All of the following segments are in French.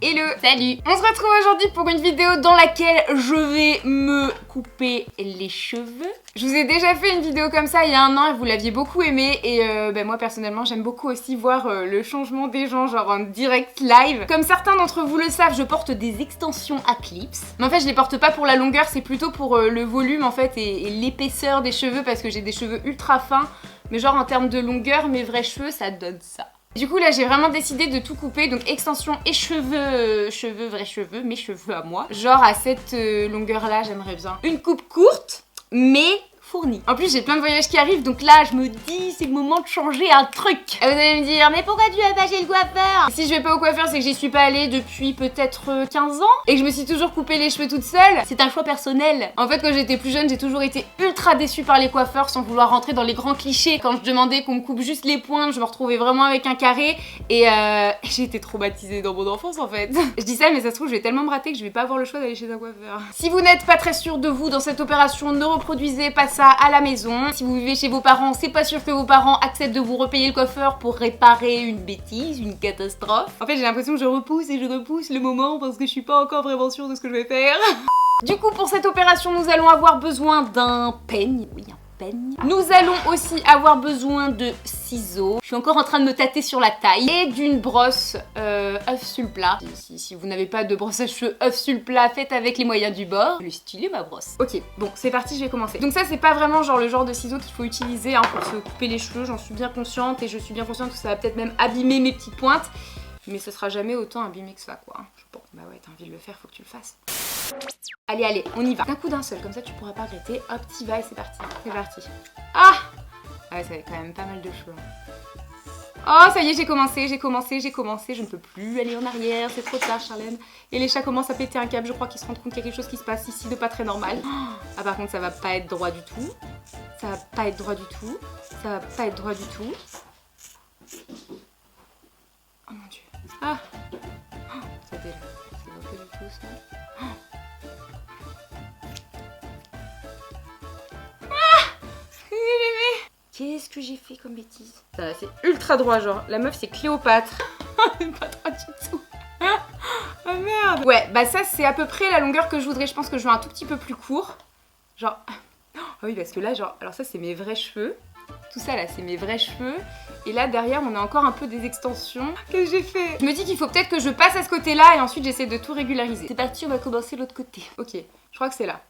Hello, salut. On se retrouve aujourd'hui pour une vidéo dans laquelle je vais me couper les cheveux. Je vous ai déjà fait une vidéo comme ça il y a 1 an et vous l'aviez beaucoup aimé et moi personnellement j'aime beaucoup aussi voir le changement des gens genre en direct live. Comme certains d'entre vous le savent, je porte des extensions à clips. Mais en fait je les porte pas pour la longueur, c'est plutôt pour le volume en fait et l'épaisseur des cheveux parce que j'ai des cheveux ultra fins. Mais genre en termes de longueur, mes vrais cheveux ça donne ça. Du coup là j'ai vraiment décidé de tout couper, donc extensions et cheveux, vrais cheveux, mes cheveux à moi. Genre à cette longueur là j'aimerais bien une coupe courte mais fournie. En plus j'ai plein de voyages qui arrivent donc là je me dis c'est le moment de changer un truc. Et vous allez me dire mais pourquoi tu vas pas chez le coiffeur? Si je vais pas au coiffeur c'est que j'y suis pas allée depuis peut-être 15 ans et que je me suis toujours coupé les cheveux toute seule. C'est un choix personnel. En fait quand j'étais plus jeune j'ai toujours été ultra déçue par les coiffeurs sans vouloir rentrer dans les grands clichés. Quand je demandais qu'on me coupe juste les pointes je me retrouvais vraiment avec un carré et j'ai été traumatisée dans mon enfance en fait. Je dis ça mais ça se trouve je vais tellement me rater que je vais pas avoir le choix d'aller chez un coiffeur. Si vous n'êtes pas très sûr de vous dans cette opération, ne reproduisez pas ça à la maison. Si vous vivez chez vos parents, c'est pas sûr que vos parents acceptent de vous repayer le coiffeur pour réparer une bêtise, une catastrophe. En fait j'ai l'impression que je repousse et je repousse le moment parce que je suis pas encore vraiment sûre de ce que je vais faire. Du coup pour cette opération nous allons avoir besoin d'un peigne. Oui, un peigne. Nous allons aussi avoir besoin de ciseaux. Je suis encore en train de me tâter sur la taille. Et d'une brosse œuf sur le plat. Si vous n'avez pas de brosse à cheveux œuf sur le plat, faites avec les moyens du bord. Elle est stylée ma brosse. Ok, bon c'est parti, je vais commencer. Donc ça c'est pas vraiment genre le genre de ciseaux qu'il faut utiliser hein, pour se couper les cheveux. J'en suis bien consciente et je suis bien consciente que ça va peut-être même abîmer mes petites pointes. Mais ça sera jamais autant abîmé que ça quoi. Bon bah ouais t'as envie de le faire, faut que tu le fasses. Allez allez, on y va. D'un coup d'un seul, comme ça tu pourras pas regretter. Hop, t'y vas et c'est parti. C'est parti. Ah ouais ça fait quand même pas mal de cheveux. Oh ça y est j'ai commencé, je ne peux plus aller en arrière, c'est trop tard Charlène. Et les chats commencent à péter un câble, je crois qu'ils se rendent compte qu'il y a quelque chose qui se passe ici de pas très normal. Ah par contre ça va pas être droit du tout. Ça va pas être droit du tout. Ça va pas être droit du tout. Oh mon dieu. Ah ça fait pas du tout ça. Qu'est-ce que j'ai fait comme bêtise? Ça c'est ultra droit genre, la meuf c'est Cléopâtre. Pas droit du tout. Oh merde. Ouais bah ça c'est à peu près la longueur que je voudrais, je pense que je veux un tout petit peu plus court. Genre, ah oui parce que là genre, alors ça c'est mes vrais cheveux. Tout ça là c'est mes vrais cheveux. Et là derrière on a encore un peu des extensions. Qu'est-ce que j'ai fait? Je me dis qu'il faut peut-être que je passe à ce côté là et ensuite j'essaie de tout régulariser. C'est parti, on va commencer de l'autre côté. Ok, je crois que c'est là.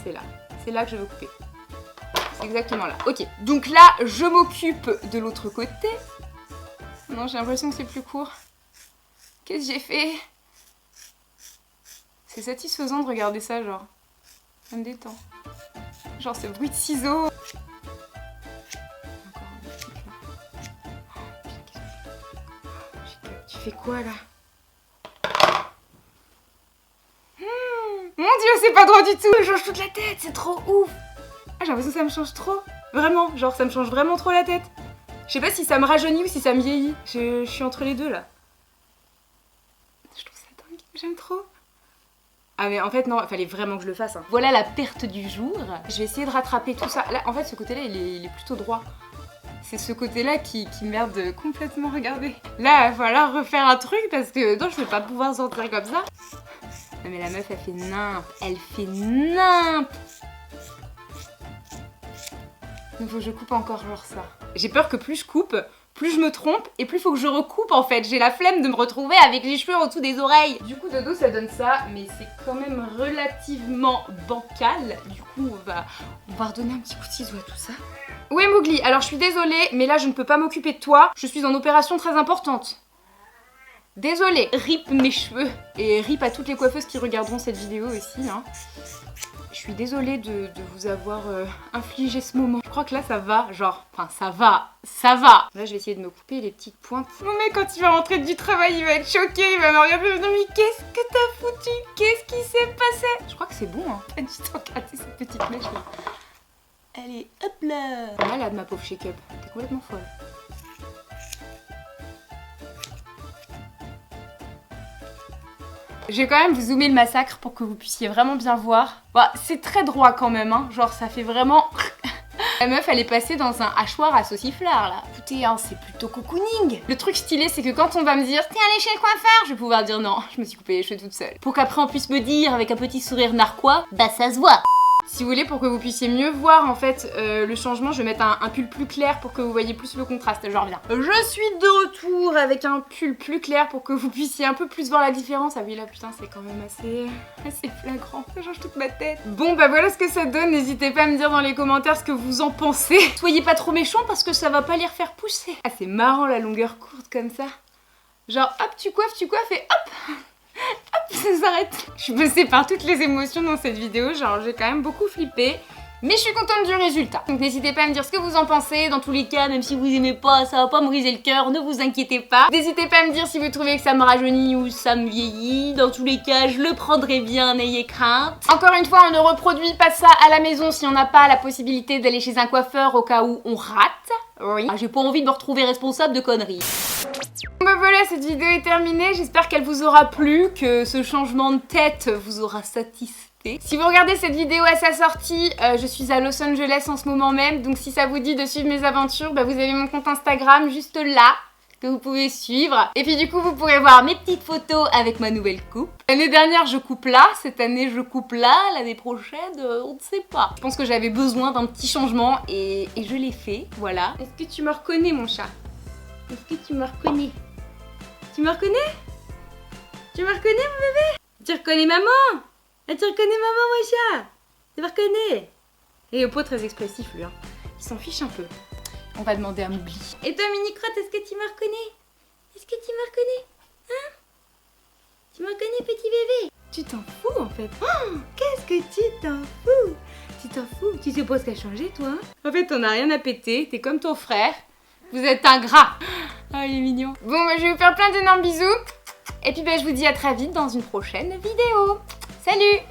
C'est là. C'est là que je veux couper. C'est exactement là. Ok, donc là, je m'occupe de l'autre côté. Non, j'ai l'impression que c'est plus court. Qu'est-ce que j'ai fait? C'est satisfaisant de regarder ça, genre. Ça me détend. Genre ce bruit de ciseaux. Encore un petit truc là. Tu fais quoi là? Mon dieu, c'est pas droit du tout. Je change toute la tête, c'est trop ouf. Ah j'ai l'impression que ça me change trop. Vraiment, genre ça me change vraiment trop la tête. Je sais pas si ça me rajeunit ou si ça me vieillit. Je suis entre les deux là. Je trouve ça dingue, j'aime trop. Ah mais en fait non, il fallait vraiment que je le fasse hein. Voilà la perte du jour. Je vais essayer de rattraper tout ça. Là en fait ce côté là il est plutôt droit. C'est ce côté là qui merde complètement, regardez. Là il va falloir refaire un truc parce que non je vais pas pouvoir sortir comme ça. Non mais la meuf elle fait nimp. Elle fait nimp. Il faut que je coupe encore genre ça. J'ai peur que plus je coupe, plus je me trompe et plus il faut que je recoupe en fait. J'ai la flemme de me retrouver avec les cheveux en dessous des oreilles. Du coup de dos ça donne ça, mais c'est quand même relativement bancal. Du coup on va redonner un petit coup de ciseau à tout ça. Ouais Mowgli, alors je suis désolée, mais là je ne peux pas m'occuper de toi. Je suis en opération très importante. Désolée, rip mes cheveux. Et rip à toutes les coiffeuses qui regarderont cette vidéo aussi hein. Je suis désolée de vous avoir infligé ce moment. Je crois que là ça va, genre, enfin ça va. Là je vais essayer de me couper les petites pointes. Non mais quand il va rentrer du travail il va être choqué, il va me regarder et me dire mais qu'est-ce que t'as foutu? Qu'est-ce qui s'est passé? Je crois que c'est bon hein. Pas du tout regardez cette petite mèche là. Allez hop là. Malade ma pauvre shake-up, t'es complètement folle. Je vais quand même vous zoomer le massacre pour que vous puissiez vraiment bien voir. Bah, c'est très droit quand même, hein. Genre ça fait vraiment... La meuf, elle est passée dans un hachoir à sauciflard là. Écoutez, hein, c'est plutôt cocooning. Le truc stylé, c'est que quand on va me dire tiens, allez chez le coiffeur, je vais pouvoir dire non, je me suis coupé les cheveux toute seule. Pour qu'après on puisse me dire avec un petit sourire narquois, bah ça se voit. Si vous voulez, pour que vous puissiez mieux voir en fait le changement, je vais mettre un pull plus clair pour que vous voyez plus le contraste. Je reviens. Je suis de retour avec un pull plus clair pour que vous puissiez un peu plus voir la différence. Ah oui là putain c'est quand même assez flagrant. Ça change toute ma tête. Bon bah voilà ce que ça donne. N'hésitez pas à me dire dans les commentaires ce que vous en pensez. Soyez pas trop méchants parce que ça va pas les refaire pousser. Ah c'est marrant la longueur courte comme ça. Genre hop tu coiffes et hop hop, ça s'arrête. Je me sépare toutes les émotions dans cette vidéo, genre j'ai quand même beaucoup flippé. Mais je suis contente du résultat. Donc n'hésitez pas à me dire ce que vous en pensez. Dans tous les cas, même si vous aimez pas, ça va pas me briser le cœur, ne vous inquiétez pas. N'hésitez pas à me dire si vous trouvez que ça me rajeunit ou ça me vieillit. Dans tous les cas, je le prendrai bien, n'ayez crainte. Encore une fois, on ne reproduit pas ça à la maison si on n'a pas la possibilité d'aller chez un coiffeur au cas où on rate. Oui. Ah, j'ai pas envie de me retrouver responsable de conneries. Bah voilà, cette vidéo est terminée, j'espère qu'elle vous aura plu, que ce changement de tête vous aura satisfait. Si vous regardez cette vidéo à sa sortie, je suis à Los Angeles en ce moment même, donc si ça vous dit de suivre mes aventures, bah vous avez mon compte Instagram juste là, que vous pouvez suivre. Et puis du coup, vous pourrez voir mes petites photos avec ma nouvelle coupe. L'année dernière, je coupe là, cette année, je coupe là, l'année prochaine, on ne sait pas. Je pense que j'avais besoin d'un petit changement et je l'ai fait, voilà. Est-ce que tu me reconnais, mon chat? Est-ce que tu me reconnais? Tu me reconnais? Tu me reconnais, mon bébé? Tu reconnais maman? Ah, tu reconnais maman, mon chat? Tu me reconnais? Et Oppo très expressif, lui, hein. Il s'en fiche un peu. On va demander à Mougli. Et toi, Mini-Crotte, est-ce que tu me reconnais? Est-ce que tu me reconnais? Hein? Tu me reconnais, petit bébé? Tu t'en fous, en fait. Oh, qu'est-ce que tu t'en fous? Tu t'en fous? Tu sais pas ce qu'a changé, toi? En fait, on n'a rien à péter. T'es comme ton frère. Vous êtes ingrat. Oh, il est mignon. Bon, bah, je vais vous faire plein d'énormes bisous. Et puis, bah, je vous dis à très vite dans une prochaine vidéo. Salut!